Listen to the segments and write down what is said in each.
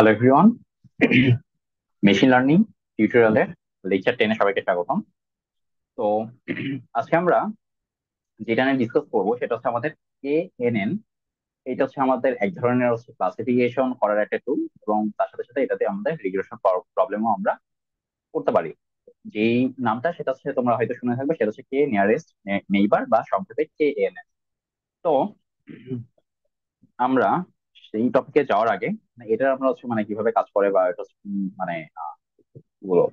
Hello everyone. Machine learning টিউটোরিয়ালের lecture 10-এ সবাইকে স্বাগতম। তো আজকে আমরা যেটা নিয়ে ডিসকাস করবো সেটা হচ্ছে আমাদের KNN। এটা হচ্ছে আমাদের এক ধরনের হচ্ছে ক্লাসিফিকেশন করার একটা টুল, এবং তার সাথে সাথে এটাতে আমাদের রিগ্রেশন প্রবলেমও আমরা করতে পারি। যেই নামটা সেটা হচ্ছে তোমরা হয়তো শুনে থাকবে, সেটা হচ্ছে কে নিয়ারেস্ট নেইবার বা সংক্ষেপে KNN। তো আমরা সেই টপিকে যাওয়ার আগে এটা আমরা হচ্ছে মানে কিভাবে কাজ করে বা এটা হচ্ছে মানে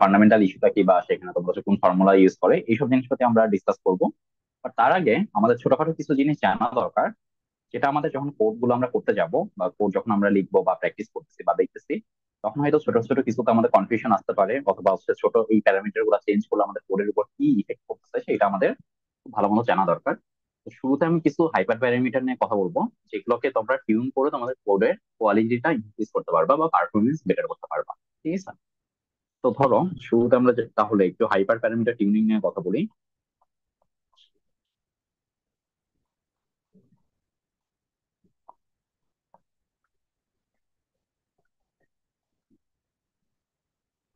ফান্ডামেন্টাল ইস্যুটা কি, বা সেখানে তোমরা হচ্ছে কোন ফর্মুলা ইউজ করে, এইসব জিনিসপাতি আমরা ডিসকাস করবো। আর তার আগে আমাদের ছোটখাটো কিছু জিনিস জানা দরকার, যেটা আমাদের যখন কোড গুলো আমরা করতে যাব বা কোড যখন আমরা লিখবো বা প্র্যাকটিস করতেছি বা দেখতেছি, তখন হয়তো ছোট ছোট কিছুতে আমাদের কনফিউশন আসতে পারে, অথবা হচ্ছে ছোট এই প্যারামিটার গুলো চেঞ্জ করলে আমাদের কোডের উপর কি ইফেক্ট করতেছে সেটা আমাদের খুব ভালো মতো জানা দরকার। তো শুরুতে আমি কিছু হাইপার প্যারামিটার নিয়ে কথা বলবো, যেগুলোকে তোমরা টিউন করে তোমাদের কোডের কোয়ালিটিটা ইনক্রিজ করতে পারবা বা পারফরমেন্স বেটার করতে পারবা। ঠিক আছে? তো ধরো শুরুতে আমরা তাহলে একটু হাইপার প্যারামিটার টিউনিং নিয়ে কথা বলি।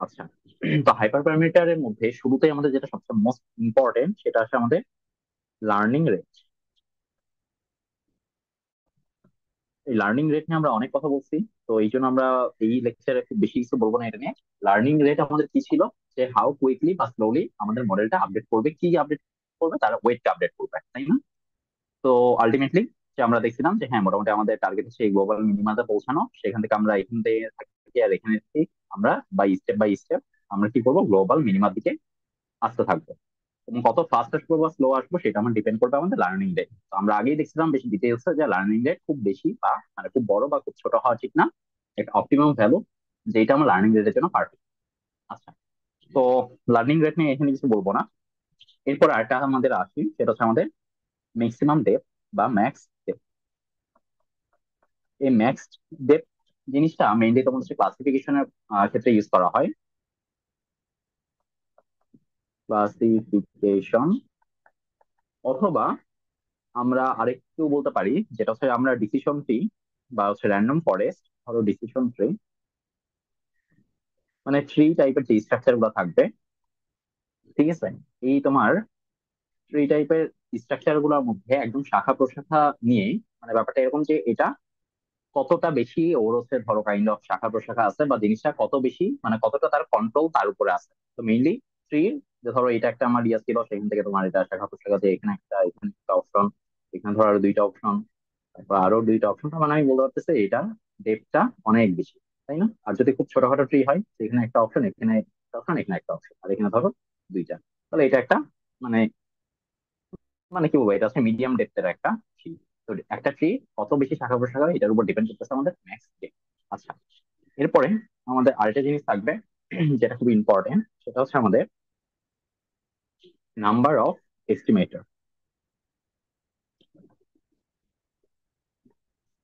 আচ্ছা, তো হাইপার প্যারামিটারের মধ্যে শুরুতেই আমাদের যেটা সবচেয়ে মোস্ট ইম্পর্টেন্ট সেটা হচ্ছে আমাদের লার্নিং রেট। এই লার্নিং রেট নিয়ে আমরা অনেক কথা বলছি, তো এই জন্য আমরা এই লেকচারে খুব বেশি কিছু বলবো না এটা নিয়ে। লার্নিং রেট আমাদের কি ছিল, যে হাউ কুইকলি বা স্লোলি আমাদের মডেলটা আপডেট করবে, কি আপডেট করবে, তার ওয়েটটা আপডেট করবে, তাই না? তো আলটিমেটলি যে আমরা দেখছিলাম যে হ্যাঁ, মোটামুটি আমাদের টার্গেট হচ্ছে এই গ্লোবাল মিনিমাতে পৌঁছানো। সেখান থেকে আমরা এখান থেকে থাকি, আর এখানে থেকে আমরা বাই স্টেপ আমরা কি করবো, গ্লোবাল মিনিমার দিকে আসতে থাকবো। এবং কত ফাস্ট আসবো বা স্লো আসবো সেটা আমার ডিপেন্ড করবে আমাদের লার্নিং রেট। তো আমরা আগেই দেখছিলাম বেশি ডিটেলসে যে লার্নিং রেট খুব বেশি বা মানে খুব বড় বা খুব ছোট হওয়া ঠিক না, একটা অপটিমাম ভ্যালু, যেটা আমার লার্নিং রেটের জন্য পারফেক্ট। আচ্ছা, তো লার্নিং রেট নিয়ে এখানে কিছু বলবো না। এরপর আরেকটা আমাদের আসি, সেটা হচ্ছে আমাদের ম্যাক্সিমাম ডেপথ বা ম্যাক্স ডেপথ। এই ম্যাক্স ডেপথ জিনিসটা মেইনলি তোমাদের হচ্ছে ক্লাসিফিকেশনের ক্ষেত্রে ইউজ করা হয়। ক্লাসিফিকেশন, অথবা আমরা আরেকটু বলতে পারি যেটা হচ্ছে আমরা ডিসিশন ট্রি বা হচ্ছে র্যান্ডম ফরেস্ট। ধরো ডিসিশন ট্রি মানে থ্রি টাইপের যে স্ট্রাকচার গুলো থাকবে, ঠিক আছে? এই তোমার থ্রি টাইপের স্ট্রাকচার গুলোর মধ্যে একদম শাখা প্রশাখা নিয়ে, মানে ব্যাপারটা এরকম যে এটা কতটা বেশি ওর হচ্ছে ধরো কাইন্ড অফ শাখা প্রশাখা আছে, বা জিনিসটা কত বেশি মানে কতটা তার কন্ট্রোল তার উপরে আছে। তো মেইনলি থ্রি, যে ধরো এটা একটা আমার ইয়া ছিল, সেখান থেকে তোমার এটা শাখা প্রশাখা, যে এখানে একটা, এখানে একটা অপশন, এখানে ধরো আরো দুইটা অপশন, তারপর আরো দুইটা অপশন, তার মানে আমি বলতে পারতেছি এটা ডেপটা অনেক বেশি, তাই না? আর যদি খুব ছোটখাটো ট্রি হয়, সেখানে একটা অপশন, এখানে একটা অপশন, এখানে একটা অপশন, আর এখানে ধরো দুইটা, তাহলে এটা একটা মানে মানে কি বলবো, এটা হচ্ছে মিডিয়াম ডেপথের একটা ট্রি। তো একটা ট্রি কত বেশি শাখা প্রশাখা হয়, এটার উপর ডিপেন্ড করতেছে আমাদের ম্যাক্স ডেপথ। আচ্ছা, এরপরে আমাদের আরেকটা জিনিস থাকবে যেটা খুব ইম্পর্টেন্ট, সেটা হচ্ছে আমাদের নাম্বার অফ এস্টিমেটর।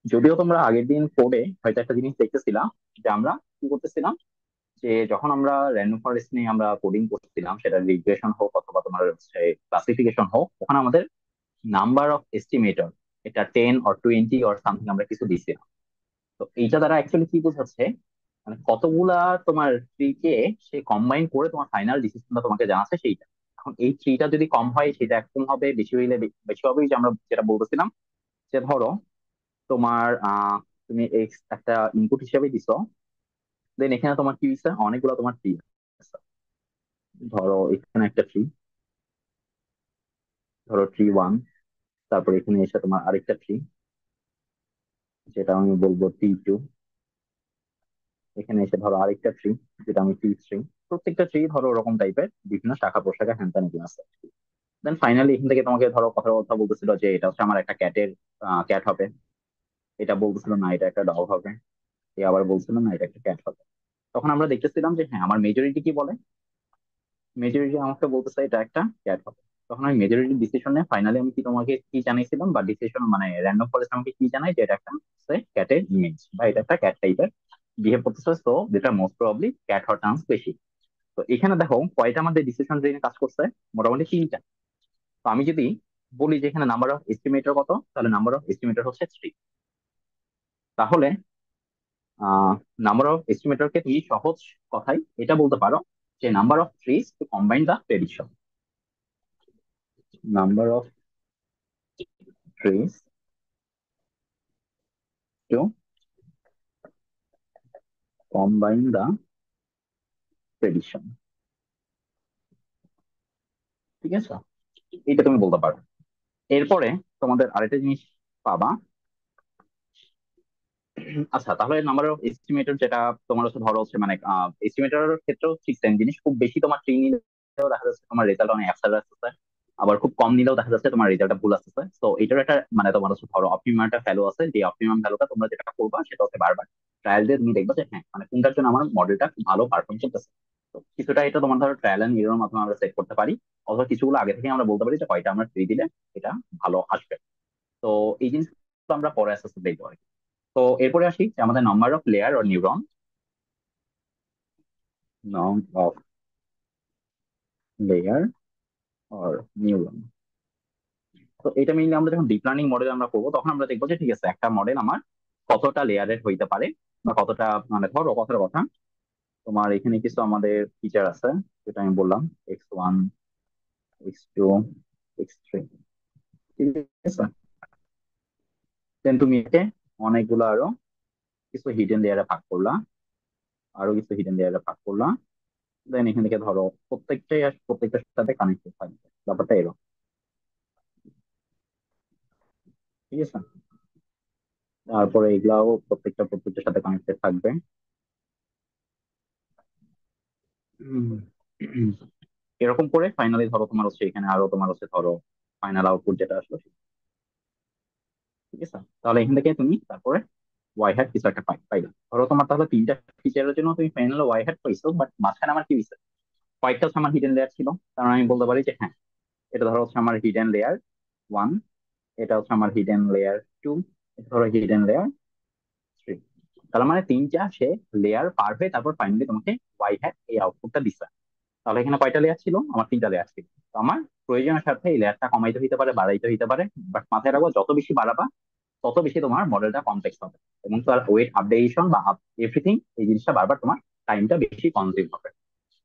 যদিও তোমরা আগের দিন কোডে হয়তো একটা জিনিস দেখতেছিলাম, যে আমরা কি করতেছিলাম, যে যখন আমরা র্যান্ডম ফরেস্ট নিয়ে আমরা কোডিং করছিলাম, সেটা রিগ্রেশন হোক অথবা তোমার হচ্ছে ক্লাসিফিকেশন হোক, ওখানে আমাদের নাম্বার অফ এস্টিমেটর এটা 10 or 20 or সামথিং আমরা কিছু দিছিলাম। তো এইটা দ্বারা অ্যাকচুয়ালি কি বোঝাচ্ছে, মানে কতগুলা তোমার ট্রি কে সে কম্বাইন করে তোমার ফাইনাল ডিসিশনটা তোমাকে জানাচ্ছে সেইটা। এখন এই ট্রিটা যদি কম হয় সেটা একরকম হবে, বেশি হইলে বেশি হবে, যে আমরা যেটা বলতেছিলাম, যে ধরো তোমার তুমি একটা ইনপুট হিসেবে দিছো, দেন এখানে তোমার কি দিচ্ছে, অনেকগুলো তোমার ট্রি। ধরো এখানে একটা ট্রি, ধরো ট্রি 1, তারপর এখানে এসে তোমার আরেকটা ট্রি, যেটা আমি বলবো ট্রি 2, এখানে এসে ধরো আরেকটা ট্রি, যেটা আমি ট্রি 3। প্রত্যেকটা ট্রি ধরো ওরকম টাইপের বিভিন্ন শাখা প্রশাখা হ্যান ত্যান এগুলো আছে। দেন ফাইনালি এখান থেকে তোমাকে ধরো কথা কথা বলতেছিল যে এটা হচ্ছে আমার একটা ক্যাট হবে, এটা বলতেছিল না এটা একটা ডগ হবে, এ আবার বলছিল না এটা একটা ক্যাট হবে। তখন আমরা দেখতেছিলাম যে হ্যাঁ, আমার মেজরিটি কি বলে, মেজরিটি আমাকে বলতেছে এটা একটা ক্যাট হবে। তখন আমি মেজরিটি ডিসিশন নিয়ে ফাইনালি আমি কি তোমাকে কি জানাইছিলাম, বা ডিসিশন মানে র্যান্ডম ফরেস্ট আমাকে কি জানাই, যে এটা একটা ক্যাটের ইমেজ বা এটা একটা ক্যাট টাইপের বিহেভ করতেছে, তো যেটা মোস্ট প্রবাবলি ক্যাট হওয়ার চান্স বেশি। তো এখানে দেখো কয়টা আমাদের ডিসিশন ট্রি কাজ করছে, মোটামুটি 3টা। তো আমি যদি বলি যে এখানে নাম্বার অফ এস্টিমেটর কত, তাহলে নাম্বার অফ এস্টিমেটর হচ্ছে 3। তাহলে নাম্বার অফ এস্টিমেটরকে তুমি সহজ কথায় এটা বলতে পারো যে number of trees to combine the prediction. Number of trees to combine the prediction. ঠিক আছে, এটা তুমি বলতে পারো। এরপরে তোমাদের আরেকটা জিনিস পাবা। আচ্ছা, তাহলে নাম্বার অফ এস্টিমেটর যেটা তোমার হচ্ছে ধরো হচ্ছে মানে এস্টিমেটরের ক্ষেত্রেও ঠিক সেম জিনিস, খুব বেশি তোমার ট্রি নিলেও দেখা যাচ্ছে তোমার রেজাল্ট অনেক অ্যাবসার্ড আসতেছে, আবার খুব কম নিলেও দেখা যাচ্ছে তোমার রেজাল্টটা ভুল আসতেছে। তো এটার একটা মানে তোমার হচ্ছে ধরো অপটিমাম একটা ভ্যালু আছে, যে অপটিমাম ভ্যালুটা তোমরা যেটা করবা সেটা হচ্ছে বারবার ট্রায়াল দিয়ে তুমি দেখবা যে হ্যাঁ মানে কোনটার জন্য আমার মডেলটা ভালো পারফর্ম করতেছে। তো কিছুটা এটা তোমার ধরো ট্রায়াল এন্ড এরর মাধ্যমে আমরা সেট করতে পারি, অথবা কিছুগুলো আগে থেকে আমরা বলতে পারি যে কয়টা আমরা ট্রি দিলে এটা ভালো আসবে। তো এই জিনিসগুলো আমরা পরে আস্তে আস্তে দেখবো আর কি। তো এরপরে আসি যে আমাদের নাম্বার অফ লেয়ার ও neuron. Number of layer or neuron. তো এটা মেইনলি আমরা যখন ডিপ লার্নিং মডেল আমরা করবো তখন আমরা দেখবো যে ঠিক আছে একটা মডেল আমার কতটা লেয়ারের হইতে পারে, বা কতটা মানে ধরো কথার কথা তোমার এখানে কিছু আমাদের ফিচার আছে, যেটা আমি বললাম X1, X2, X3। ঠিক আছে, দেন তুমি একে অনেকগুলো আরো কিছু হিডেন লেয়ারে ভাগ করলা, আরো কিছু হিডেন লেয়ারে ভাগ করলা, দেন এখান থেকে ধরো প্রত্যেকটাই প্রত্যেকটার সাথে কানেক্টেড থাকবে, ব্যাপারটা এরকম। ঠিক আছে, তারপরে এগুলাও প্রত্যেকটা প্রত্যেকটার সাথে কানেক্টেড থাকবে। উম, এরকম করে ফাইনালি ধরো তোমার হচ্ছে এখানে আরো তোমার হচ্ছে ধরো ফাইনাল আউটপুট যেটা আসলো ঠিক আছে। তাহলে এখান থেকে তুমি তারপরে ওয়াই হ্যাট কিছু একটা পাইলা। ধরো তোমার তাহলে তিনটা ফিচারের জন্য তুমি ফাইনাল ওয়াই হ্যাট পাইছো, বাট মাঝখানে আমার কি হয়েছে, কয়েকটা হচ্ছে আমার হিডেন লেয়ার ছিল। কারণ আমি বলতে পারি যে হ্যাঁ এটা ধরো হচ্ছে আমার হিডেন লেয়ার ওয়ান, এটা হচ্ছে আমার হিডেন লেয়ার টু, এটা ধরো হিডেন লেয়ার থ্রি। তাহলে মানে তিনটা সে লেয়ার পার হয়ে তারপর ফাইনালি তোমাকে ওয়াই হ্যাট এই আউটপুটটা দিচ্ছে। তাহলে এখানে কয়টা লেয়ার ছিল, আমার তিনটা লেয়ার ছিল। তো আমার প্রয়োজনের সাথে এই লেয়ারটা কমাইতে হইতে পারে, বাড়াইতে হইতে পারে, বাট মাথায় রাখবো যত বেশি বাড়াবা তত বেশি তোমার মডেলটা কমপ্লেক্স হবে, এবং তার ওয়েট আপডেশন বা এভরিথিং এই জিনিসটা বারবার তোমার টাইমটা বেশি কনজিউম হবে।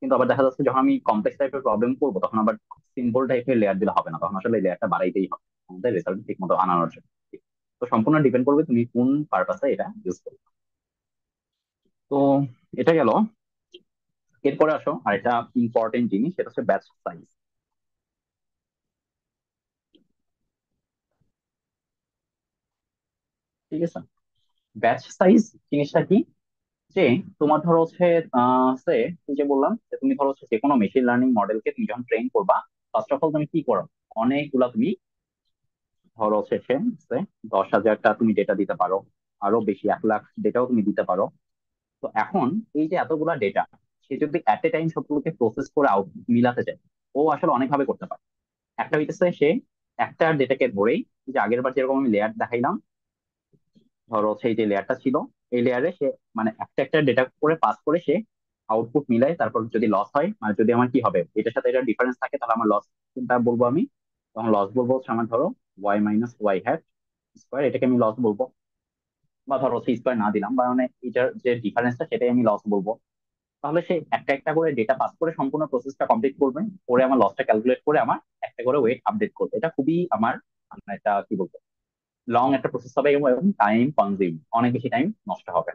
কিন্তু আবার দেখা যাচ্ছে যখন আমি কমপ্লেক্স টাইপের প্রবলেম করবো তখন আবার সিম্পল টাইপের লেয়ার দিলে হবে না, তখন আসলে লেয়ারটা বাড়াইতেই হবে আমাদের রেজাল্ট ঠিক মতো আনানোর জন্য। তো সম্পূর্ণ ডিপেন্ড করবে তুমি কোন পারপাসে এটা ইউজ করবে। তো এটা গেল। এরপরে আসো আরেকটা ইম্পর্টেন্ট জিনিস, সেটা হচ্ছে ব্যাচ সাইজ। ঠিক আছে, ব্যাচ সাইজ জিনিসটা কি, যে তোমার ধরো হচ্ছে সে যে বললাম যে তুমি ধরো হচ্ছে যে কোনো মেশিন লার্নিং মডেলকে তুমি যখন ট্রেন করবা, ফার্স্ট অফ অল তুমি কি করো, অনেকগুলা তুমি ধরো শেষে সে 10,000টা তুমি ডেটা দিতে পারো, আরো বেশি 1 লাখ ডেটাও তুমি দিতে পারো। তো এখন এই যে এতগুলা ডেটা, সে যদি এট এ টাইম সবগুলোকে প্রসেস করে আউট মিলাতে চায়, ও আসলে অনেকভাবে করতে পারে। একটা হইতেছে সে একটা ডেটাকে ধরেই, যে আগের বার যেরকম আমি লেয়ার দেখাইলাম, ধরো সেই যে লেয়ারটা ছিল এই লেয়ারে সে মানে একটা একটা ডেটা করে পাস করে সে আউটপুট মিলায়, তারপর যদি লস হয় মানে যদি আমার কি হবে এটার সাথে এটা ডিফারেন্স থাকে তাহলে আমার লস কোনটা বলবো আমি, তখন লস বলবো হচ্ছে আমার ধরো Y minus Y hat square, এটাকে আমি লস বলবো। বা ধরো সি স্কোয়ার না দিলাম, বা মানে এটার যে ডিফারেন্সটা সেটাই আমি লস বলবো। তাহলে সে একটা একটা করে ডেটা পাস করে সম্পূর্ণ প্রসেসটা কমপ্লিট করবে, করে আমার লসটা ক্যালকুলেট করে আমার একটা করে ওয়েট আপডেট করবে। এটা খুবই আমার মানে এটা কি বলবো লং একটা প্রসেস হবে, এবং টাইম কনজিউম, অনেক বেশি টাইম নষ্ট হবে।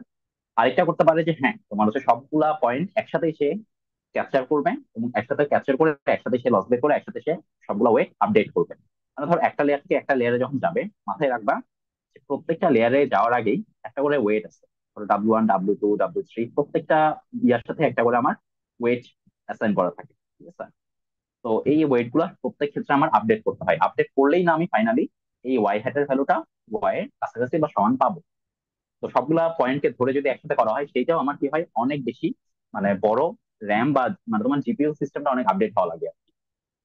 আরেকটা করতে পারে যে হ্যাঁ তোমার হচ্ছে সবগুলা পয়েন্ট একসাথে সে ক্যাপচার করবে, এবং একসাথে ক্যাপচার করে একসাথে সে লস বের করে একসাথে সে সবগুলা ওয়েট আপডেট করবে। মানে ধর একটা লেয়ার থেকে একটা লেয়ারে যখন যাবে, মাথায় রাখবা যে প্রত্যেকটা লেয়ারে যাওয়ার আগেই একটা করে ওয়েট আছে। ধরো W1, W2, W3 প্রত্যেকটা ইয়ার সাথে একটা করে আমার ওয়েট অ্যাসাইন করা থাকে। ঠিক আছে, তো এই ওয়েট গুলা প্রত্যেক ক্ষেত্রে আমার আপডেট করতে হয়, আপডেট করলেই না আমি ফাইনালি এই ওয়াই হ্যাটের ভ্যালুটা ওয়াই এর কাছাকাছি বা সমান পাবো। তো সবগুলা পয়েন্টকে ধরে যদি একসাথে করা হয় সেইটাও আমার কি হয় অনেক বেশি মানে বড় র্যাম বা মানে তোমার জিপিইউ সিস্টেমটা অনেক আপডেট হওয়া লাগে।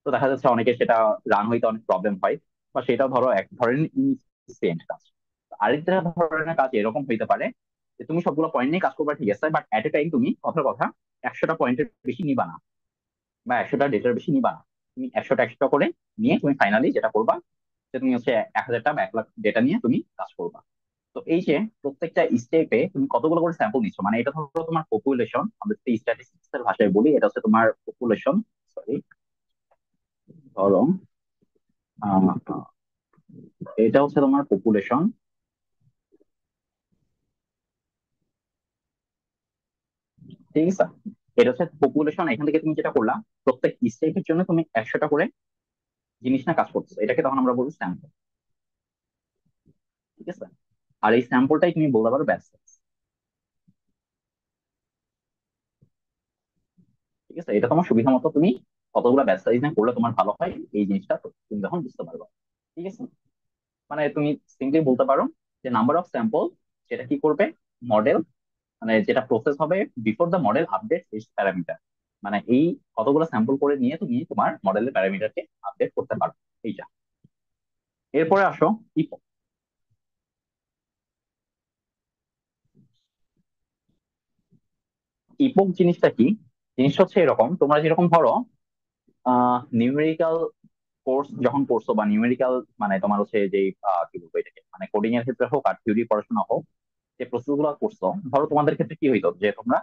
তো দেখা যাচ্ছে অনেকে সেটা রান হইতে অনেক প্রবলেম হয়, বা সেটাও ধরো এক ধরনের ইনসেন্ট কাজ। আরেকটা ধরনের কাজ এরকম হইতে পারে যে তুমি সবগুলো পয়েন্ট নিয়ে কাজ করবা ঠিক আছে, বাট এট এ টাইম তুমি কথার কথা 100টা পয়েন্টের বেশি নিবা না, বা 100টা ডেটার বেশি নিবা না। তুমি 100টা 100টা করে নিয়ে তুমি ফাইনালি যেটা করবা যে তুমি হচ্ছে 1,000টা বা 1 লাখ ডেটা নিয়ে তুমি কাজ করবা। তো এই যে প্রত্যেকটা স্টেপে তুমি কতগুলো করে স্যাম্পল নিচ্ছ, মানে এটা ধরো তোমার পপুলেশন, আমরা যদি স্ট্যাটিস্টিক্স এর ভাষায় বলি এটা হচ্ছে তোমার পপুলেশন। সরি, ধরো আহ, এটা হচ্ছে তোমার পপুলেশন। ঠিক আছে, এটা হচ্ছে পপুলেশন। এখান থেকে তুমি যেটা করলা, প্রত্যেক স্টেপের জন্য তুমি 100টা করে জিনিস না কাজ করছো, এটাকে তখন আমরা বলবো স্যাম্পল। ঠিক আছে, আর এই স্যাম্পলটাই তুমি বলতে পারো ব্যাচ সাইজ। ঠিক আছে, এটা তোমার সুবিধা মতো তুমি কতগুলো ব্যাচ সাইজ না করলে তোমার ভালো হয়, এই জিনিসটা তুমি তখন বুঝতে পারবা। ঠিক আছে, মানে তুমি সিম্পলি বলতে পারো যে নাম্বার অফ স্যাম্পল, যেটা কি করবে, মডেল, মানে যেটা প্রসেস হবে before the model update is parameter. মানে এই কতগুলো স্যাম্পল করে নিয়ে তুমি তোমার মডেলের প্যারামিটারকে আপডেট করতে পারো, এইটা। এরপরে আসো ইপো। ইপক জিনিসটা কি? জিনিসটা হচ্ছে এরকম, তোমরা যেরকম ধরো নিউমেরিক্যাল কোর্স যখন করছো, বা নিউমেরিক্যাল মানে তোমার হচ্ছে যে কি বলবো এটাকে, মানে কোডিং এর ক্ষেত্রে হোক আর থিওরি পড়াশোনা হোক, যে প্রসেস গুলো করছো, ধরো তোমাদের ক্ষেত্রে কি হইতো যে তোমরা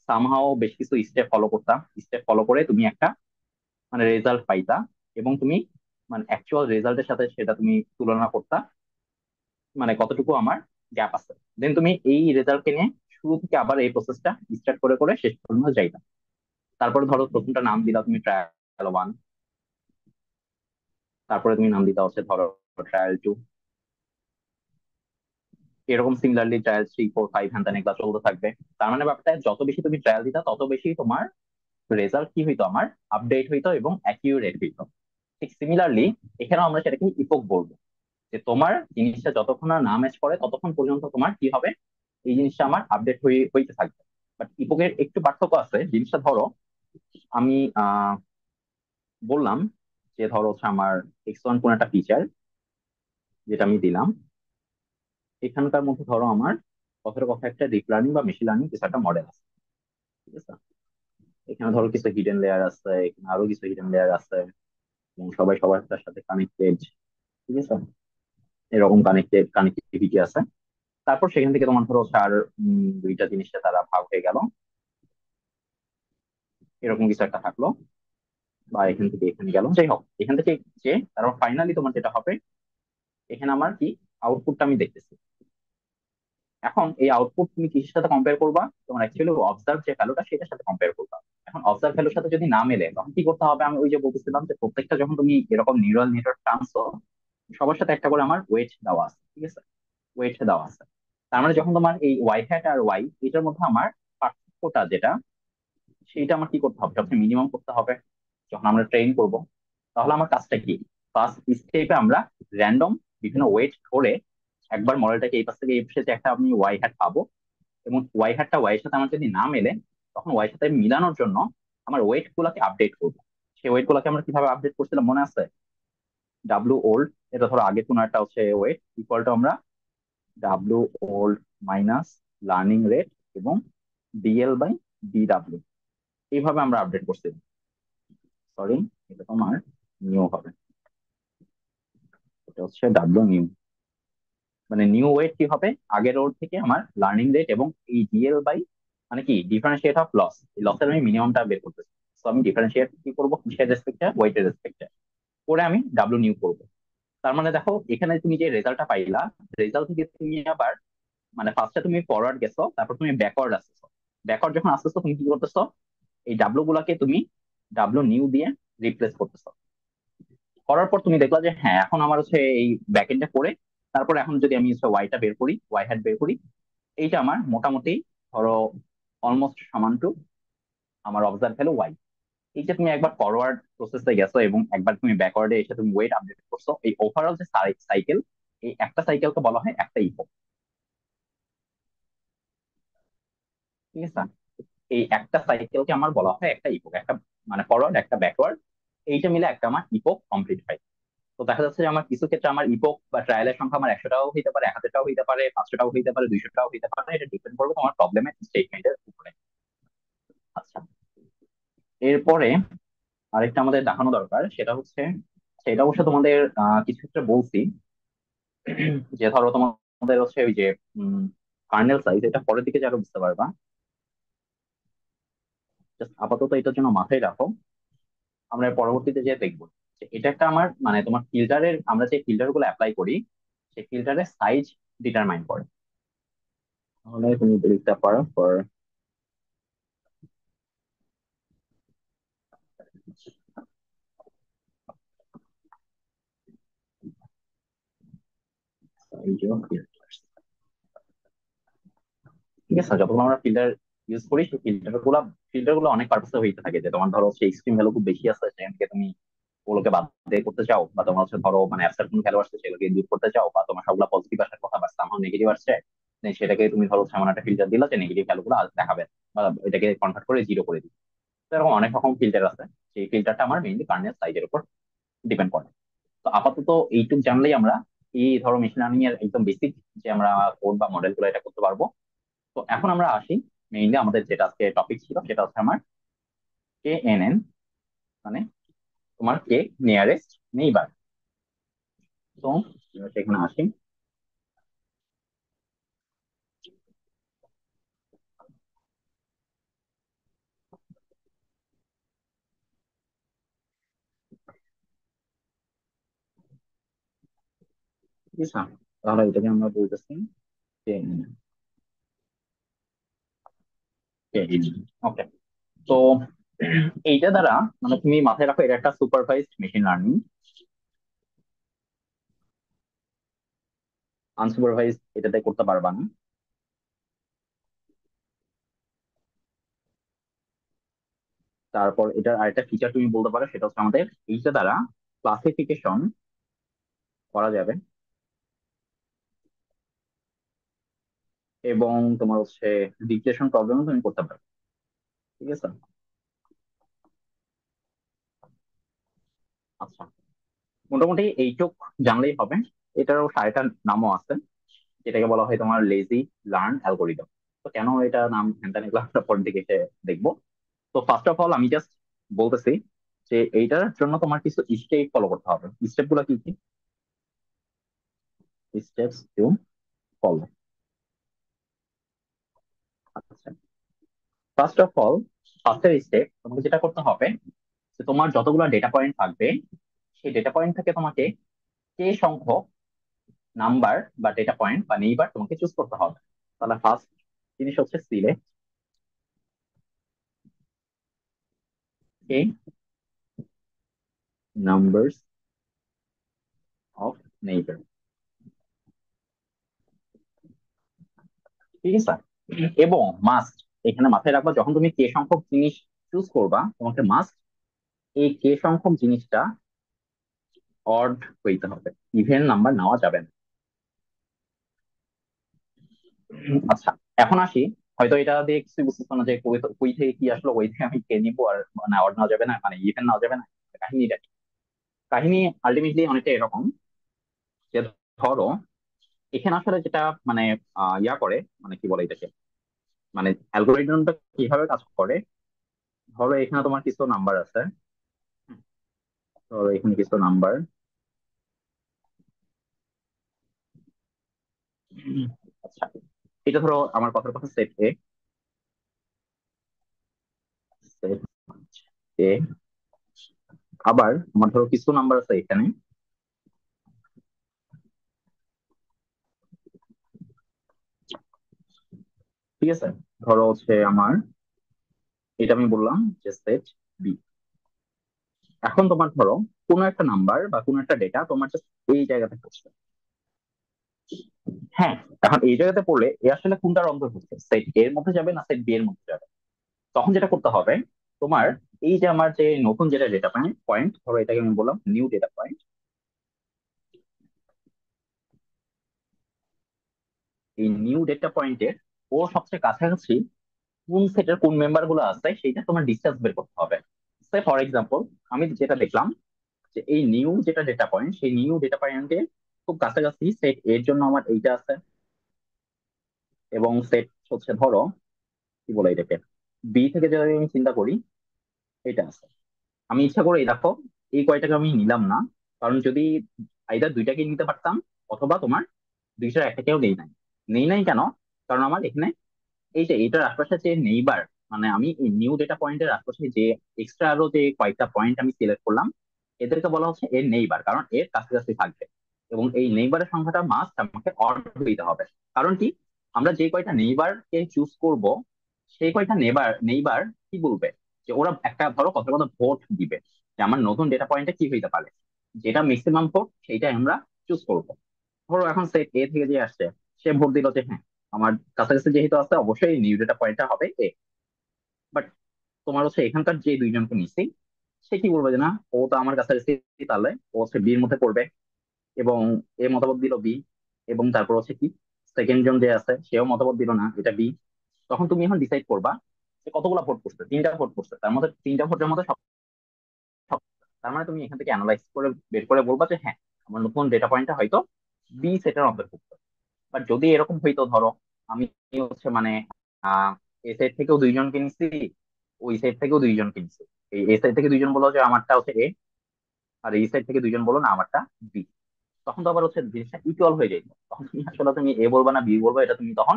সামহাও বেশ কিছু স্টেপ ফলো করতা, স্টেপ ফলো করে তুমি একটা মানে রেজাল্ট পাইতা, এবং তুমি মানে অ্যাকচুয়াল রেজাল্টের সাথে সেটা তুমি তুলনা করতা, মানে কতটুকু আমার গ্যাপ আছে। দেন তুমি এই রেজাল্টকে নিয়ে শুরু থেকে আবার এই প্রসেসটা স্টার্ট করে করে শেষ পর্যন্ত যাইতা। তারপরে ধরো প্রথমটা নাম দিলা তুমি ট্রায়াল ওয়ান, তারপরে তুমি নাম দিতে হচ্ছে ধরো ট্রায়াল টু, এরকম similarly trial three four five হ্যান ত্যান এগুলা চলতে থাকবে। তার মানে ব্যাপারটা যত বেশি তুমি ট্রায়াল দিতা তত বেশি তোমার রেজাল্ট কি হইতো, আমার আপডেট হইতো এবং অ্যাকিউরেট হইতো। ঠিক সিমিলারলি এখানেও আমরা সেটাকে ইপোক বলবো, যে তোমার জিনিসটা যতক্ষণ না না ম্যাচ করে ততক্ষণ পর্যন্ত তোমার কি হবে, এই জিনিসটা আমার আপডেট হইতে থাকবে। বাট ইপোকের একটু পার্থক্য আছে। জিনিসটা ধরো আমি বললাম যে ধরো হচ্ছে আমার X1 কোন একটা ফিচার যেটা আমি দিলাম, এখানকার মধ্যে ধরো আমার কথার কথা একটা ডিপ লার্নিং বা মেশিন লার্নিং কিছু একটা মডেল আছে। ঠিক আছে, এখানে ধরো কিছু হিডেন লেয়ার আছে, এখানে আরো কিছু হিডেন লেয়ার আছে, এবং সবাই সবার সাথে কানেক্টেড। ঠিক আছে, এরকম কানেক্টিভিটি আছে। তারপর সেখান থেকে তোমার ধরো চার দুইটা জিনিসটা তারা ভাগ হয়ে গেল, এরকম কিছু একটা থাকলো, বা এখান থেকে এখানে গেল, যাই হোক এখান থেকে যে তারপর ফাইনালি তোমার যেটা হবে, এখানে আমার কি আউটপুটটা আমি দেখতেছি। এখন এই আউটপুট তুমি কিসের সাথে কম্পেয়ার করবা, তোমার অ্যাকচুয়ালি অবজার্ভ যে ভ্যালুটা সেটার সাথে কম্পেয়ার করবা। এখন অবজার্ভ ভ্যালুর সাথে যদি না মেলে তখন কি করতে হবে, আমি ওই যে বলতেছিলাম যে প্রত্যেকটা যখন তুমি এরকম নিউরাল নেটওয়ার্ক টানছো, সবার সাথে একটা করে আমার ওয়েট দেওয়া আছে। ঠিক আছে, ওয়েট দেওয়া আছে। তার মানে যখন তোমার এই ওয়াই হ্যাট আর ওয়াই এটার মধ্যে আমার পার্থক্যটা যেটা, সেইটা আমার কি করতে হবে, সবচেয়ে মিনিমাম করতে হবে যখন আমরা ট্রেন করব। তাহলে আমার কাজটা কি, ফার্স্ট স্টেপে আমরা র্যান্ডম বিভিন্ন ওয়েট ধরে একবার মডেলটাকে এই পাশ থেকে এই পাশে যে একটা আমি ওয়াই হ্যাট পাবো, এবং ওয়াই হ্যাটটা ওয়াই এর সাথে আমার যদি না মেলে, তখন ওয়াই এর সাথে মিলানোর জন্য আমার ওয়েট গুলাকে আপডেট করবো। সেই ওয়েট গুলাকে আমরা কিভাবে আপডেট করছিলাম মনে আছে? ডাব্লু ওল্ড, এটা ধরো আগে কোনো একটা হচ্ছে ওয়েট ইকুয়াল টু আমরা W old minus learning rate এবং ডিএল বাই ডিডাব্লিউ, এইভাবে আমরা আপডেট করছিলাম। সরি, এটা তোমার নিউ হবে, এটা হচ্ছে ডাব্লু নিউ। মানে নিউ ওয়েট কি হবে, আগের ওর থেকে আমার লার্নিং রেট এবং এই ডিএল বাই মানে কি ডিফারেন্সিয়েট অফ লস, এই লসের আমি মিনিমামটা বের করতেছি। তো আমি ডিফারেন্সিয়েট কি করবো, কিসের রেসপেক্টে, ওয়েটের রেসপেক্টে করে আমি ডাব্লু নিউ করবো। তার মানে দেখো এখানে তুমি যে রেজাল্টটা পাইলা, রেজাল্ট থেকে তুমি আবার মানে ফার্স্টে তুমি ফরওয়ার্ড গেছো, তারপর তুমি ব্যাকওয়ার্ড আসতেছো। ব্যাকওয়ার্ড যখন আসতেছো তুমি কি করতেছো, এই ডাব্লু গুলাকে তুমি ডাব্লু নিউ দিয়ে রিপ্লেস করতেছো। করার পর তুমি দেখলা যে হ্যাঁ এখন আমার হচ্ছে এই ব্যাকএন্ডে করে, তারপর এখন যদি আমি হচ্ছে ওয়াইটা বের করি, ওয়াই হ্যাট বের করি, এইটা আমার মোটামুটি ধরো অলমোস্ট সমান টু আমার অবজার্ভ ভ্যালু ওয়াই। এই যে তুমি একবার ফরওয়ার্ড প্রসেসে গেছো এবং একবার তুমি ব্যাকওয়ার্ডে এসে তুমি ওয়েট আপডেট করছো, এই ওভারঅল যে সাইকেল, এই একটা সাইকেলকে বলা হয় একটা ইপো। ঠিক আছে, এই একটা সাইকেলকে আমার বলা হয় একটা ইপো, একটা মানে ফরওয়ার্ড একটা ব্যাকওয়ার্ড, এইটা মিলে একটা আমার ইপো কমপ্লিট হয়। তো দেখা যাচ্ছে যে আমার কিছু ক্ষেত্রে আমার ইপোক বা ট্রায়ালের সংখ্যা আমার 100টাও হইতে পারে, 1000টাও হইতে পারে, 500টাও হইতে পারে, 200টাও হইতে পারে, এটা ডিপেন্ড করবে তোমার প্রবলেমের স্টেটমেন্টের উপরে। আচ্ছা, এরপরে আরেকটা আমাদের দেখানো দরকার, সেটা হচ্ছে, সেটা অবশ্য তোমাদের কিছু ক্ষেত্রে বলছি, যে ধরো তোমার আমাদের হচ্ছে ওই যে কার্নেল সাইজ, এটা পরের দিকে যারা বুঝতে পারবা। Just আপাতত এটার জন্য মাথায় রাখো, আমরা পরবর্তীতে যে দেখবো যে এটা একটা আমার মানে তোমার ফিল্টারের, আমরা যে ফিল্টার গুলো অ্যাপ্লাই করি সেই ফিল্টারের সাইজ ডিটারমাইন করে। তাহলে তুমি লিখতে পারো ফর সাইজ অফ ফিল্টার। ঠিক আছে, যখন আমরা ফিল্টার ইউজ করি সেই ফিল্টার গুলো অনেক পারপাসে হইতে থাকে। যে তোমার ধরো হচ্ছে এক্সট্রিম ভ্যালু খুব বেশি আছে, সেখান থেকে তুমি ওগুলোকে বাদ দিয়ে করতে চাও, বা তোমার হচ্ছে ধরো মানে অ্যাবসেন্ট কোনো ভ্যালু আসছে সেগুলোকে ডিলিট করতে চাও, বা তোমার সবগুলো পজিটিভ আসার কথা বা সামহাও নেগেটিভ আসছে, then সেটাকে তুমি ধরো এমন একটা ফিল্টার দিলা যে নেগেটিভ ভ্যালু গুলো দেখাবে, বা এটাকে কনভার্ট করে জিরো করে দিবে। তো এরকম অনেক রকম ফিল্টার আছে। সেই ফিল্টারটা আমার মেইনলি কার্নেল সাইজের উপর ডিপেন্ড করে। তো আপাতত এইটুক জানলেই আমরা এই ধরো মেশিন লার্নিং এর একদম বেসিক যে আমরা কোড বা মডেল গুলো এটা করতে পারবো। তো এখন আমরা আসি মেইনলি আমাদের যেটা আজকে টপিক ছিল, সেটা হচ্ছে আমার KNN, মানে তোমার কে নিয়ারেস্ট নেইবার। তো সেখানে আসি। ঠিক আছে, তাহলে এটাকে আমরা বলতেছি KNN। ওকে। তো এইটা দ্বারা মানে তুমি মাথায় রাখো এটা একটা সুপারভাইজড মেশিন লার্নিং, আনসুপারভাইজড এটাতে করতে পারবা না। তারপর এটার আরেকটা ফিচার তুমি বলতে পারো, সেটা হচ্ছে আমাদের এইটা দ্বারা ক্লাসিফিকেশন করা যাবে, এবং তোমার হচ্ছে ডিক্টেশন প্রবলেমও তুমি করতে পারো। ঠিক আছে। আচ্ছা, মোটামুটি এইটুক জানলেই হবে। এটারও আরেকটা নামও আছে, যেটাকে বলা হয় তোমার লেজি লার্ন অ্যালগোরিদম। তো কেন এটা নাম হ্যান এগুলো আমরা পরের দিকে এসে দেখবো। তো ফার্স্ট অফ অল আমি জাস্ট বলতেছি যে এইটার জন্য তোমার কিছু স্টেপ ফলো করতে হবে। স্টেপ গুলো কি কি? Steps to follow. আচ্ছা, ফার্স্ট অফ অল ফার্স্টের স্টেপ তোমাকে যেটা করতে হবে যে তোমার যতগুলো ডেটা পয়েন্ট থাকবে সেই ডেটা পয়েন্ট থেকে তোমাকে কে সংখ্যক নাম্বার বা ডেটা পয়েন্ট বা নেইবার তোমাকে চুজ করতে হবে। তাহলে ফার্স্ট জিনিস হচ্ছে select K numbers of neighbour. ঠিক আছে, এবং মাস্ট এখানে মাথায় রাখবা যখন তুমি কে সংখ্যক জিনিস চুজ করবা তোমাকে মাস্ট এই কে সংখ্যক জিনিসটা অড হইতে হবে, ইভেন নাম্বার নেওয়া যাবে না। আচ্ছা, এখন আসি। হয়তো এটা দিয়ে কিছু বুঝতেছো না যে কই থেকে কি আসলো, ওই থেকে আমি কে নিবো আর মানে অড নেওয়া যাবে না, মানে ইভেন নেওয়া যাবে না। কাহিনীটা কি? কাহিনী আলটিমেটলি অনেকটা এরকম যে ধরো এখানে আসলে যেটা মানে ইয়া করে, মানে কি বলে এটাকে, মানে অ্যালগোরিদমটা কিভাবে কাজ করে। ধরো এখানে তোমার কিছু নাম্বার আছে, ধরো এখানে কিছু নাম্বার। আচ্ছা, এটা ধরো আমার কথার কথা সেট এ, সেট এ। আবার আমার ধরো কিছু নাম্বার আছে এখানে। ঠিক আছে, ধরো হচ্ছে আমার এটা আমি বললাম যে সেট বি। এখন তোমার ধরো কোনো একটা নাম্বার বা কোনো একটা ডেটা তোমার just এই জায়গাতে পড়ছে। হ্যাঁ, এখন এই জায়গাতে পড়লে এ আসলে কোনটার অন্তর্ভুক্ত, সেট এর মধ্যে যাবে না সেট বি এর মধ্যে যাবে। তখন যেটা করতে হবে তোমার, এই যে আমার যে নতুন যেটা ডেটা পয়েন্ট পয়েন্ট ধরো এটাকে আমি বললাম নিউ ডেটা পয়েন্ট, এই নিউ ডেটা পয়েন্টের ওর সবচেয়ে কাছাকাছি কোন সেটের কোন মেম্বার গুলো আছে সেটা তোমার ডিসটেন্স বের করতে হবে। সে ফর এক্সাম্পল আমি যেটা দেখলাম যে এই নিউ যেটা ডেটা পয়েন্ট সেই নিউ ডেটা পয়েন্টের খুব কাছাকাছি সেট এর জন্য আমার এইটা আছে, এবং সেট হচ্ছে ধরো কি বলে এটাকে বি থেকে যদি আমি চিন্তা করি এটা আছে। আমি ইচ্ছা করে এই দেখো এই কয়টাকে আমি নিলাম না, কারণ যদি আইদার দুইটাকে নিতে পারতাম অথবা তোমার দুইটার একটাকেও নেই নাই কেন? কারণ আমার এখানে এই যে এটার আশপাশে যে নেইবার, মানে আমি এই নিউ ডেটা পয়েন্টের আশপাশে যে এক্সট্রা আরো যে কয়েকটা পয়েন্ট আমি সিলেক্ট করলাম, এদেরকে বলা হচ্ছে এর নেইবার, কারণ এর কাছাকাছি থাকবে। এবং এই নেইবারের সংখ্যাটা মাস্ট আমাকে অড হইতে হবে। কারণ কি, আমরা যে কয়টা নেইবার কে চুজ করব, সেই কয়টা নেইবার কি বলবে, যে ওরা একটা ধরো কত কত ভোট দিবে, যে আমার নতুন ডেটা পয়েন্টে কি হইতে পারে, যেটা ম্যাক্সিমাম ভোট সেইটাই আমরা চুজ করব। ধরো এখন সেট এ থেকে যে আসছে, সে ভোট দিল যে হ্যাঁ, আমার কাছাকাছি যেহেতু আছে অবশ্যই নিউ ডেটা পয়েন্টটা হবে এ। বাট তোমার হচ্ছে এখানকার যে দুইজনকে নিচ্ছি, সে কি বলবে যে না, ও তো আমার কাছাকাছি, তাহলে ও হচ্ছে বির মধ্যে পড়বে। এবং এ মতামত দিল বি, এবং তারপর হচ্ছে কি, সেকেন্ড জন যে আছে সেও মতামত দিল না, এটা বি। তখন তুমি এখন ডিসাইড করবা যে কতগুলা ভোট করছে, তিনটা ভোট করছে, তার মধ্যে তিনটা ভোটের মধ্যে তার মানে তুমি এখান থেকে অ্যানালাইজ করে বের করে বলবা যে হ্যাঁ, আমার নতুন ডেটা পয়েন্টটা হয়তো বি সেটের অন্তর্ভুক্ত। বাট যদি এরকম হইতো, ধরো আমি হচ্ছে মানে আহ এ সাইড থেকেও দুইজনকে নিচ্ছি, ওই সাইড থেকেও দুইজনকে নিচ্ছি, এই এ সাইড থেকে দুইজন বললো যে আমারটা হচ্ছে এ, আর এই সাইড থেকে দুইজন বললো না আমারটা বি, তখন তো আবার হচ্ছে জিনিসটা ইকুয়াল হয়ে যাইতো। তখন তুমি আসলে তুমি এ বলবা না বি বলবা, এটা তুমি তখন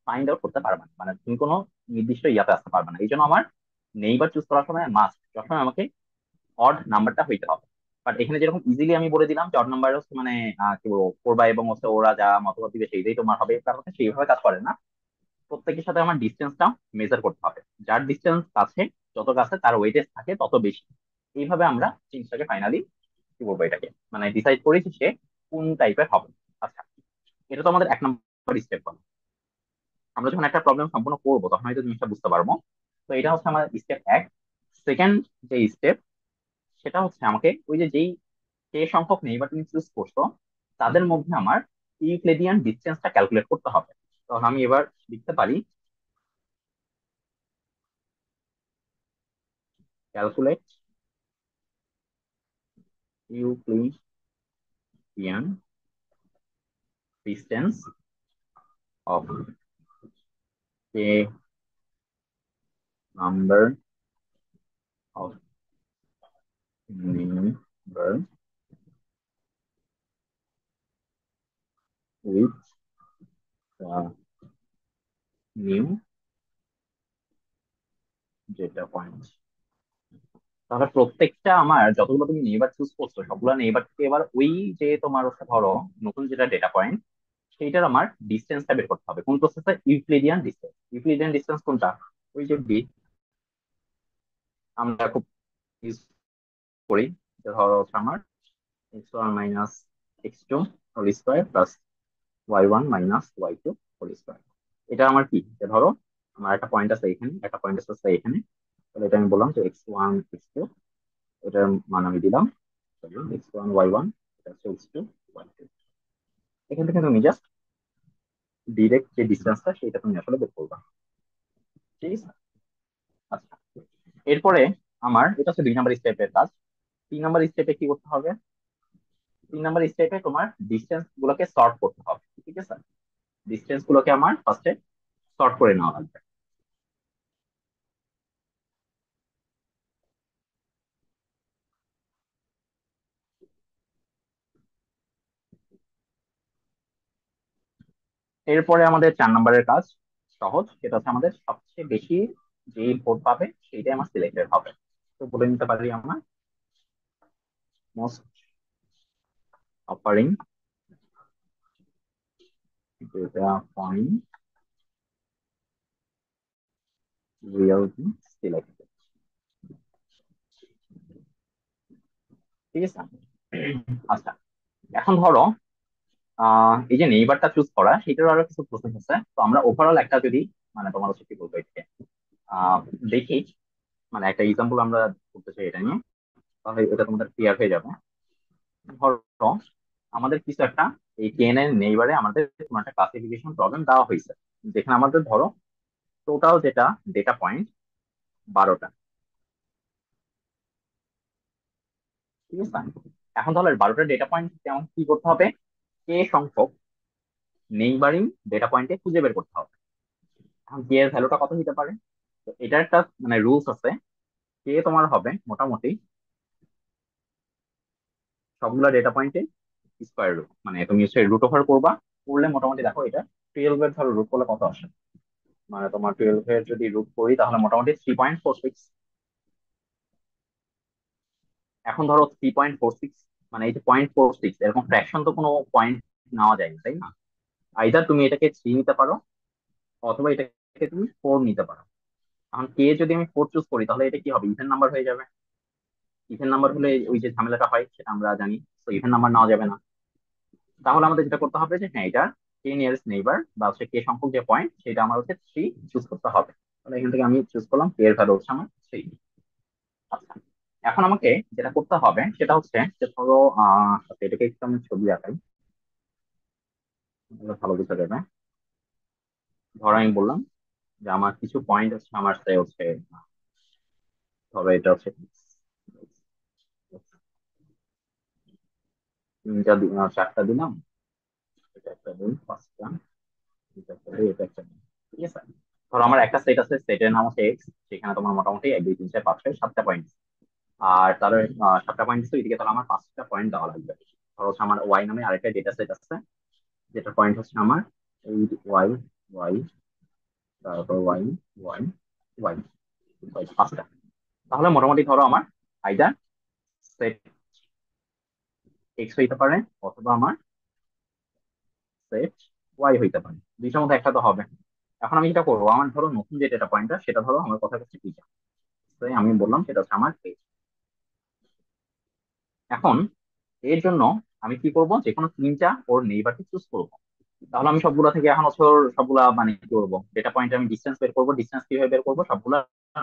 ফাইন্ড আউট করতে পারবে না, মানে তুমি কোনো নির্দিষ্ট ইয়াতে আসতে পারবে না। এই জন্য আমার নেইবার চুজ করার সময় মাস্ট যখন আমাকে অড নাম্বারটা হইতে হবে। বাট এখানে যেরকম ইজিলি আমি বলে দিলাম যে অড নাম্বার হচ্ছে মানে কি বলবো, করবা এবং হচ্ছে ওরা যা মতবাদ দিবে সেইটাই তোমার হবে, তার হচ্ছে সেইভাবে কাজ করে না। প্রত্যেকের সাথে আমার ডিস্টেন্সটা মেজার করতে হবে, যার ডিস্টেন্স কাছে, যত কাছে তার ওয়েটেজ থাকে তত বেশি। এইভাবে আমরা জিনিসটাকে ফাইনালি কি বলবো, এটাকে মানে ডিসাইড করেছি সে কোন টাইপের হবে। আচ্ছা, এটা তো আমাদের এক নম্বর স্টেপ বলো। আমরা যখন একটা প্রবলেম সম্পূর্ণ করবো তখন হয়তো জিনিসটা বুঝতে পারবো। তো এটা হচ্ছে আমার স্টেপ এক। সেকেন্ড যে স্টেপ, সেটা হচ্ছে আমাকে ওই যে যেই কে সংখ্যক নেইবার তুমি চুজ করছো, তাদের মধ্যে আমার ইউক্লিডিয়ান ডিস্টেন্সটা ক্যালকুলেট করতে হবে। তখন আমি এবার লিখতে পারি calculate Euclidean distance of K number of neighbour with new data point. তাহলে প্রত্যেকটা আমার যতগুলো তুমি নেইবার চুজ করছো, সবগুলো নেইবার থেকে এবার ওই যে তোমার হচ্ছে ধরো নতুন যেটা ডেটা পয়েন্ট, সেইটার আমার ডিস্টেন্সটা বের করতে হবে। কোন প্রসেসে? Euclidean distance. ইউক্লিডিয়ান ডিস্টেন্স কোনটা? ওই যে বি, আমরা খুব ইউজ করি, যে ধরো হচ্ছে আমার x1 minus x2 whole square plus y1 minus y2 whole square. এটা আমার কি, যে ধরো আমার একটা পয়েন্ট আছে এখানে, একটা পয়েন্ট আছে এখানে, তাহলে এটা আমি বললাম যে x1 x2, এটার মান আমি দিলাম x1 y1, এটা হচ্ছে x2 y2। এখান থেকে তুমি জাস্ট ডিরেক্ট যে ডিস্টেন্সটা সেটা তুমি আসলে বের করবা। ঠিক আছে? আচ্ছা, এরপরে আমার এটা হচ্ছে 2 নাম্বার স্টেপের কাজ। 3 নাম্বার স্টেপে কি করতে হবে? 3 নাম্বার স্টেপে তোমার ডিস্টেন্স গুলোকে সর্ট করতে হবে। ঠিক আছে? ডিস্টেন্স গুলোকে আমার ফার্স্টে সর্ট করে নেওয়া লাগবে। এরপরে আমাদের 4 নাম্বারের কাজ সহজ, সেটা হচ্ছে আমাদের সবচেয়ে বেশি যে ভোট পাবে সেইটাই আমার সিলেক্টেড হবে। তো বলে নিতে পারি আমার most offering data point will be selected. ঠিক আছে? আচ্ছা, এখন ধরো এই যে নেইবারটা চুজ করা, সেটারও আরো কিছু প্রসেস আছে। তো আমরা ওভারঅল একটা যদি মানে তোমার হচ্ছে কি বলবো এটাকে আহ দেখি, মানে একটা এক্সাম্পল আমরা করতে চাই এটা নিয়ে, তাহলে এটা তোমাদের ক্লিয়ার হয়ে যাবে। ধরো আমাদের কিছু একটা এই টেন এর নেইবারে আমাদের কোনো একটা ক্লাসিফিকেশন প্রবলেম দেওয়া হয়েছে, যেখানে আমাদের ধরো টোটাল যেটা ডেটা পয়েন্ট 12টা। ঠিক আছে? এখন তাহলে 12টা ডেটা পয়েন্ট কেমন কি করতে হবে, কে সংখ্যক নেইবারিং ডেটা পয়েন্টে খুঁজে বের করতে হবে। এখন কে এর ভ্যালুটা কত হতে পারে? তো এটার একটা মানে রুলস আছে, কে তোমার হবে মোটামুটি সবগুলা ডেটা পয়েন্টে স্কোয়ার রুট, মানে তুমি হচ্ছে রুট ওভার করবা করলে মোটামুটি দেখো এটা 12 এর ধরো রুট করলে কত আসে, মানে তোমার 12 এর যদি রুট করি তাহলে মোটামুটি 3.46। এখন ধরো 3.46, মানে এই যে 0.46 এরকম ফ্র্যাকশন তো কোনো পয়েন্ট নেওয়া যায় না, তাই না? আইদার তুমি এটাকে 3 নিতে পারো, অথবা এটাকে তুমি 4 নিতে পারো। এখন কে যদি আমি 4 চুজ করি তাহলে এটা কি হবে, ইভেন নাম্বার হয়ে যাবে। ইভেন নাম্বার হলে ওই যে ঝামেলাটা হয় সেটা আমরা জানি, তো ইভেন নাম্বার নেওয়া যাবে না। তাহলে আমাদের যেটা করতে হবে যে হ্যাঁ, এটা কে নিয়ারেস্ট নেইবার বা হচ্ছে কে সংখ্যক যে পয়েন্ট সেটা আমার হচ্ছে 3 চুজ করতে হবে। তাহলে এখান থেকে আমি চুজ করলাম কে এর ভ্যালু হচ্ছে আমার 3। আচ্ছা, এখন আমাকে যেটা করতে হবে সেটা হচ্ছে যে ধরো আচ্ছা, এটাকে একটু আমি ছবি আঁকাই, তাহলে ভালো বুঝা যাবে। ধরো আমি বললাম যে আমার কিছু পয়েন্ট হচ্ছে আমার সে হচ্ছে, ধরো এটা হচ্ছে চারটা দিলাম, এটা একটা দিন পাঁচটা, এটা একটা দিই, এটা একটা দিই। ঠিক আছে, ধরো আমার একটা সেট আছে, সেটের নাম হচ্ছে এক্স, সেখানে তোমার মোটামুটি 1 2 3 4 5 6 7টা পয়েন্ট, আর তার 7টা পয়েন্ট দিচ্ছে ওইদিকে, তাহলে আমার 5টা পয়েন্ট দেওয়া লাগবে। ধরো হচ্ছে আমার ওয়াই নামে আরেকটা ডেটা সেট আছে, যেটা পয়েন্ট হচ্ছে আমার 8 ওয়াই, ওয়াই, তারপর ওয়াই, ওয়াই, ওয়াই, 5টা। তাহলে মোটামুটি ধরো আমার আইদার সেট এক্স হইতে পারে, অথবা আমার সেট ওয়াই হইতে পারে, দুইটার মধ্যে একটা তো হবে। এখন আমি যেটা করবো, আমার ধরো নতুন যে ডেটা পয়েন্টটা সেটা ধরো আমার কথা হচ্ছে টিচা, আমি বললাম সেটা হচ্ছে আমার এজ। এখন এর জন্য আমি কি করব, যে কোনো তিনটা ওর নেইবারকে চুজ করব। তাহলে আমি সবগুলা থেকে এখন হচ্ছে ওর সবগুলা মানে কি করবো, ডেটা পয়েন্ট আমি ডিস্টেন্স বের করবো। ডিস্টেন্স কিভাবে বের করবো, সবগুলা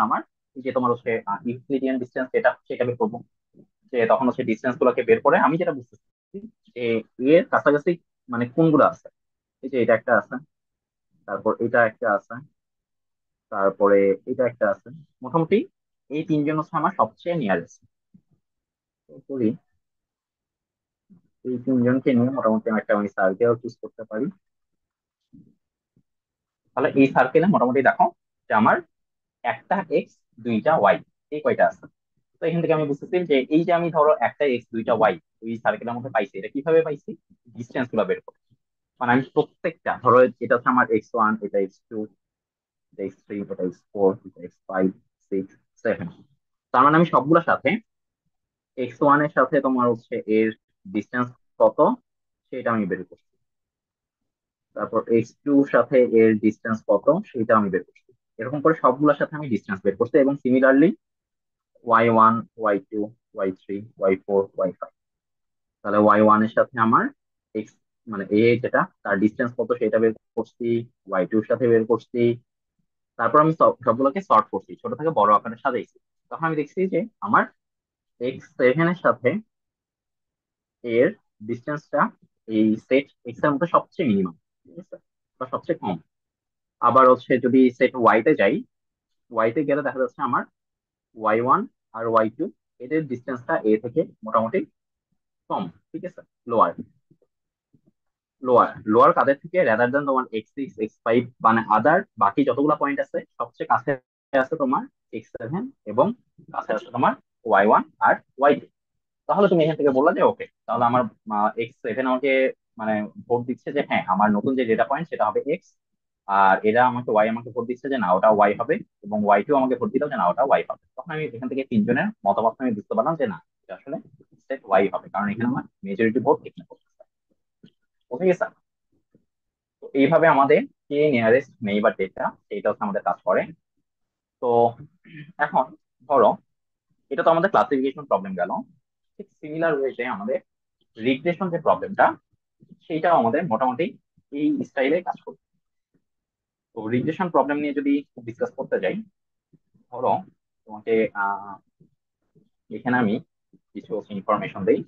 আমার এই যে তোমার হচ্ছে ইউক্লিডিয়ান ডিস্টেন্স, সেটা বের করবো। যে তখন হচ্ছে ডিস্টেন্স গুলোকে বের করে আমি যেটা বুঝতেছি যে এর কাছাকাছি মানে কোনগুলো আছে। এই যে এটা একটা আছে, তারপর এটা একটা আছে, তারপরে এটা একটা আছে। মোটামুটি এই তিনজন হচ্ছে আমার সবচেয়ে নিয়ারেস্ট। করি, এই তিনজনকে নিয়ে মোটামুটি আমি একটা সার্কেল চুজ করতে পারি। তাহলে এই সার্কেলে মোটামুটি দেখো যে আমার একটা এক্স, দুইটা ওয়াই, এই কয়টা আছে। তো এখান থেকে আমি বুঝতেছি যে এই যে আমি ধরো একটা এক্স দুইটা ওয়াই ওই সার্কেলের মধ্যে পাইছি, এটা কিভাবে পাইছি, ডিস্টেন্স গুলো বের করে। মানে আমি প্রত্যেকটা ধরো, এটা হচ্ছে আমার x1, এটা x2, এটা x3, এটা x4, এটা x5, 6, 7। তার মানে আমি সবগুলোর সাথে x1 এর সাথে তোমার হচ্ছে এর ডিস্টেন্স কত সেটা আমি বের করছি, তারপর x2 সাথে এর ডিস্টেন্স কত সেটা আমি বের করছি। এরকম করে সবগুলোর সাথে আমি ডিস্টেন্স বের করছি, এবং similarly y1, y2, y3, y4, y5। তাহলে y1 এর সাথে আমার x, মানে এ যেটা তার ডিস্টেন্স কত সেটা বের করছি, y2 এর সাথে বের করছি। তারপর আমি সবগুলোকে সর্ট করছি, ছোট থেকে বড় আকারে সাজাইছি। তখন আমি দেখছি যে আমার x7 এর সাথে এর ডিস্টেন্সটা এই সেট এক্স এর মধ্যে সবচেয়ে মিনিমাম, ঠিক আছে, বা সবচেয়ে কম। আবার হচ্ছে যদি সেট ওয়াই তে যাই, ওয়াই তে গেলে দেখা যাচ্ছে আমার y1 আর y2 এদের ডিস্টেন্সটা এ থেকে মোটামুটি কম, ঠিক আছে, লোয়ার। লোয়ার কাদের থেকে, রাদার দেন তোমার x6 x5, মানে আদার বাকি যতগুলো পয়েন্ট আছে সবচেয়ে কাছে আছে তোমার x7, এবং কাছে আছে তোমার y1 আর y2। তাহলে তুমি এখান থেকে বললা যে ওকে, তাহলে আমার x7 আমাকে মানে ভোট দিচ্ছে যে হ্যাঁ আমার নতুন যে ডেটা পয়েন্ট সেটা হবে এক্স, আর এরা আমাকে ওয়াই আমাকে ভোট দিচ্ছে যে না ওটা ওয়াই হবে, এবং ওয়াই টু আমাকে ভোট দিল যে না ওটা ওয়াই হবে। তখন আমি এখান থেকে তিনজনের মতামত আমি বুঝতে পারলাম যে না, এটা আসলে সেট ওয়াই হবে, কারণ এখানে আমার মেজরিটি ভোট এখানে করতেছে। বুঝে গেছে? তো এইভাবে আমাদের কে নিয়ারেস্ট নেইবার ডেটা সেটা হচ্ছে আমাদের কাজ করে। তো এখন ধরো এটা তো আমাদের ক্লাসিফিকেশন প্রবলেম গেল, ঠিক সিমিলার ওয়েতে আমাদের রিগ্রেশন যে প্রবলেমটা সেইটাও আমাদের মোটামুটি এই স্টাইলে কাজ করবে। তো রিগ্রেশন প্রবলেম নিয়ে যদি ডিসকাস করতে যাই, ধরো তোমাকে এখানে আমি কিছু ইনফরমেশন দিই।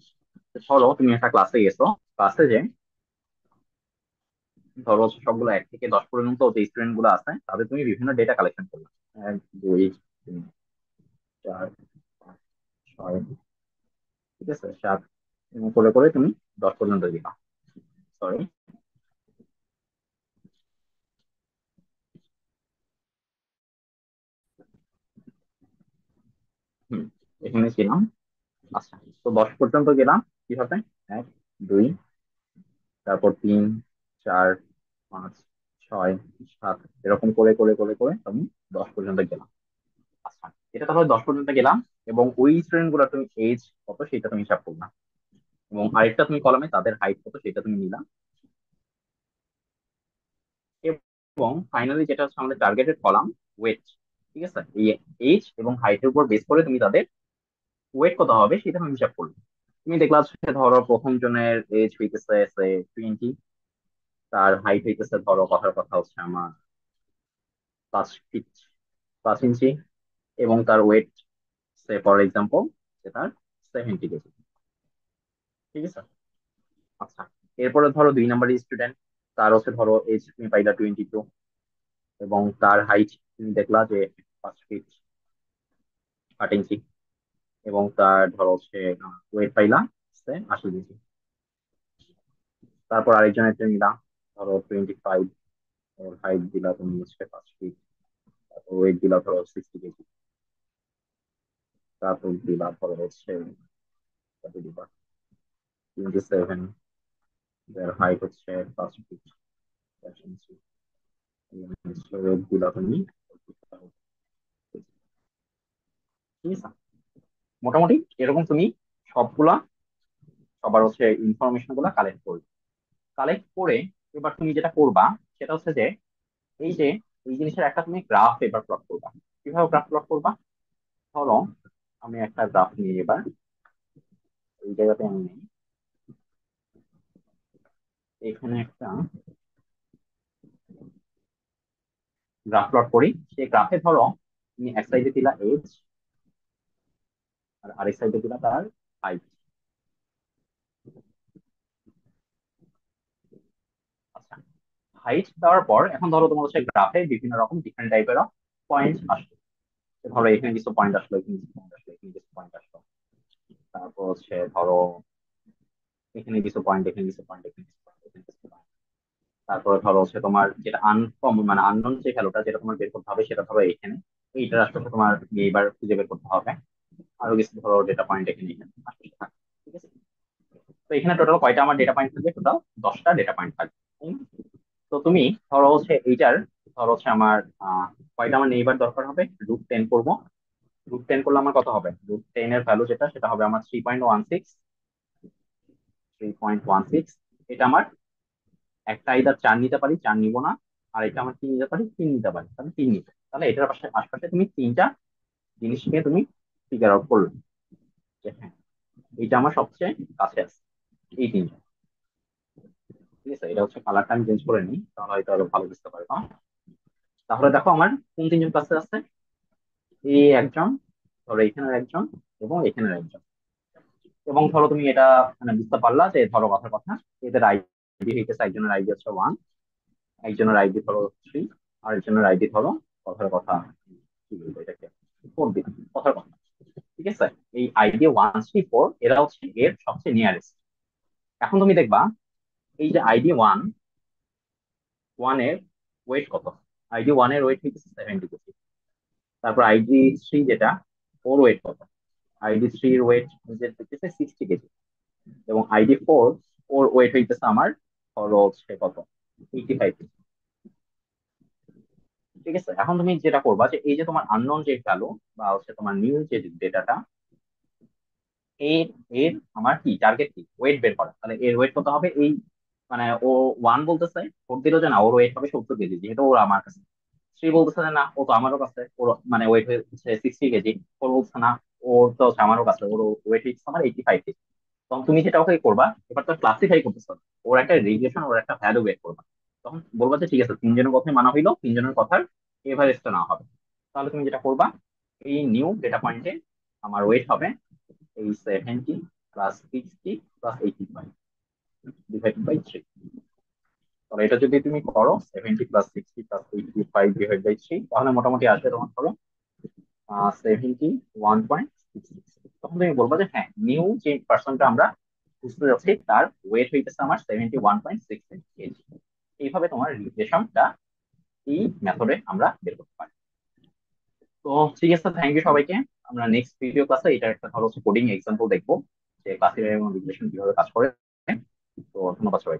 ধরো তুমি একটা ক্লাসে গেছো, ক্লাসে যে ধরো সবগুলো 1 থেকে 10 পর্যন্ত যে স্টুডেন্ট গুলো আছে তাদের তুমি বিভিন্ন ডেটা কালেকশন করবে, 1 2 3 4 5 6, ঠিক আছে, 7, এরকম করে করে তুমি 10 পর্যন্ত দিবা। সরি, হুম, এখানে ছিলাম। আচ্ছা, তো 10 পর্যন্ত গেলাম কিভাবে, 1 2, তারপর 3 4, 5, 6, 7 এরকম করে করে করে করে আমি 10 পর্যন্ত গেলাম। আচ্ছা, এটা তাহলে 10 পর্যন্ত গেলাম, এবং ওই স্টুডেন্ট গুলা তুমি এজ কত সেটা তুমি হিসাব করলা, এবং আরেকটা তুমি কলামে তাদের হাইট কত সেটা তুমি নিলা, এবং ফাইনালি যেটা হচ্ছে আমাদের টার্গেটেড কলাম, ওয়েট। ঠিক আছে, এই এজ এবং হাইটের উপর বেস করে তুমি তাদের ওয়েট কত হবে সেটা তুমি হিসাব করলে। তুমি দেখলা হচ্ছে ধরো প্রথম জনের এজ হইতেছে 20, তার হাইট হইতেছে ধরো কথার কথা হচ্ছে আমার 5 ফিট 5 ইঞ্চি, এবং তার ওয়েট ফর এক্সাম্পল তার 70 কেজি। ঠিক আছে। আচ্ছা, এরপরে ধরো 2 নাম্বার স্টুডেন্ট, তার হচ্ছে ধরো এজ তুমি পাইলা 22, এবং তার হাইট তুমি দেখলা যে 5 ফিট 8 ইঞ্চি, এবং তার ধরো হচ্ছে ওয়েট পাইলা 80 কেজি। তারপর আরেকজনের তুমি নিলা ধরো 25, ওর হাইট দিলা তুমি হচ্ছে 5 ফিট, তারপর ওয়েট দিলা ধরো 60 কেজি, তারপর দিলা ধরো হচ্ছে কত দিবা 27, যার হাইট হচ্ছে 5 ফিট 10 ইঞ্চি, ওয়েট দিলা তুমি 45 কেজি। ঠিক আছে, মোটামুটি এরকম তুমি সবগুলা সবার হচ্ছে ইনফরমেশন গুলা কালেক্ট করবে। কালেক্ট করে এবার তুমি যেটা করবা সেটা হচ্ছে যে এই যে এই জিনিসের একটা তুমি গ্রাফ এবার প্লট করবা। কিভাবে গ্রাফ প্লট করবা? ধরো আমি একটা গ্রাফ নিয়ে এবার এই জায়গাতে আমি নেই, এখানে একটা গ্রাফ প্লট করি। সেই গ্রাফে ধরো তুমি এক সাইডে দিলা এজ, আর আরেক সাইডে দিলা তার হাইট। আচ্ছা, হাইট দেওয়ার পর এখন ধরো তোমার হচ্ছে গ্রাফে বিভিন্ন রকম ডিফারেন্ট টাইপের পয়েন্ট আসলো। ধরো এখানে কিছু পয়েন্ট আসলো, এখানে কিছু পয়েন্ট আসলো, এখানে কিছু পয়েন্ট আসলো, তারপর হচ্ছে ধরো এখানে কিছু পয়েন্ট, এখানে কিছু পয়েন্ট, এখানে কিছু পয়েন্ট, এখানে কিছু পয়েন্ট। তারপরে ধরো হচ্ছে তোমার যেটা আনকমন মানে আননোন যে ভ্যালুটা যেটা তোমার বের করতে হবে সেটা ধরো এখানে, এইটার আশেপাশে তোমার এইবার খুঁজে বের করতে হবে। আরো কিছু ধরো ডেটা পয়েন্ট এখানে এখানে আশেপাশে থাকে। ঠিক আছে, তো এখানে টোটাল কয়টা আমার ডেটা পয়েন্ট থাকবে? টোটাল 10টা ডেটা পয়েন্ট থাকবে। তো তুমি ধরো হচ্ছে এইটার ধরো হচ্ছে আমার কয়টা আমার নেইবার দরকার হবে, √10 করবো। √10 করলে আমার কত হবে? √10 এর ভ্যালু যেটা সেটা হবে আমার 3.16। 3.16, এটা আমার একটা আইদার 4 নিতে পারি, 4 নিব না, আর এটা আমার 3 নিতে পারি, 3 নিতে পারি, তাহলে 3 নিতে। তাহলে এটার পাশে আশপাশে তুমি তিনটা জিনিসকে তুমি ফিগার আউট করলে যে হ্যাঁ এইটা আমার সবচেয়ে কাছে আছে, এই তিনটা। ঠিক আছে, এটা হচ্ছে কালারটা আমি চেঞ্জ করে নিই তাহলে হয়তো আরো ভালো বুঝতে পারবো। তাহলে দেখো আমার কোন তিনজন কাছে আছে, এই একজন, ধরো এখানের একজন, এবং এখানের একজন। এবং ধরো তুমি এটা মানে বুঝতে পারলা যে ধরো কথার কথা এদের আইডি হইতেছে, একজনের আইডি হচ্ছে 1, একজনের আইডি ধরো 3, আর একজনের আইডি ধরো কথার কথা কি বলবো এটাকে 4 দিন কথার কথা। ঠিক আছে, এই আইডি 1, 3, 4 এরা হচ্ছে এর সবচেয়ে নিয়ারেস্ট। এখন তুমি দেখবা এই যে আইডি 1 এর ওয়েট কত? আইডি 1 এর ওয়েট হচ্ছে 70 কেজি। তারপর আইডি 3 যেটা, ওর ওয়েট কত? আইডি 3 এর ওয়েট হচ্ছে 60 কেজি, এবং আইডি 4 ওর ওয়েট হইতেছে আমার ধরো হচ্ছে কত, 85 কেজি। ঠিক আছে, এখন তুমি যেটা করবা যে এই যে তোমার আননোন যে ভ্যালু বা হচ্ছে তোমার নিউ যে ডেটাটা, এর এর আমার কি টার্গেট, কি ওয়েট বের করা। তাহলে এর ওয়েট কত হবে? এই মানে ও 1 বলতেছে, ওর দিল যে না ওর ওয়েট হবে 70 কেজি, যেহেতু ওর আমার কাছে। 3 বলতেছে যে না ও তো আমারও কাছে, ওর মানে ওয়েট হচ্ছে 60 কেজি। 4 বলছে না, ওর তো হচ্ছে আমারও কাছে, ওর ওয়েট হচ্ছে আমার 85 কেজি। তখন তুমি যেটা ওকে করবা, এবার তো ক্লাসিফাই করতেছ না, ওর একটা রিলেশন, ওর একটা ভ্যালু বের করবা। তখন বলবা যে ঠিক আছে তিনজনের কথাই মানা হইলো, তিনজনের কথার এভারেজটা না হবে। তাহলে তুমি যেটা করবা, এই নিউ ডেটা পয়েন্টে আমার ওয়েট হবে এই 70 + 60 + 85 ডিভাইড বাই 3। তাহলে এটা যদি তুমি করো 70 + 60 + 85 ডিভাইড বাই 3, তাহলে মোটামুটি আসবে তোমার ধরো 71.66। তখন তুমি বলবা যে হ্যাঁ নিউ যে পার্সনটা আমরা বুঝতে যাচ্ছি তার ওয়েট হইতেছে আমার 71.66 কেজি। এইভাবে তোমার রিলেশনটা এই মেথডে আমরা বের করতে পারি। তো ঠিক আছে, থ্যাংক ইউ সবাইকে। আমরা নেক্সট ভিডিও ক্লাসে এটা একটা ধরো কোডিং এক্সাম্পল দেখবো যে ক্লাসিফাই এবং রিলেশন কিভাবে কাজ করে। তো ধন্যবাদ সবাইকে।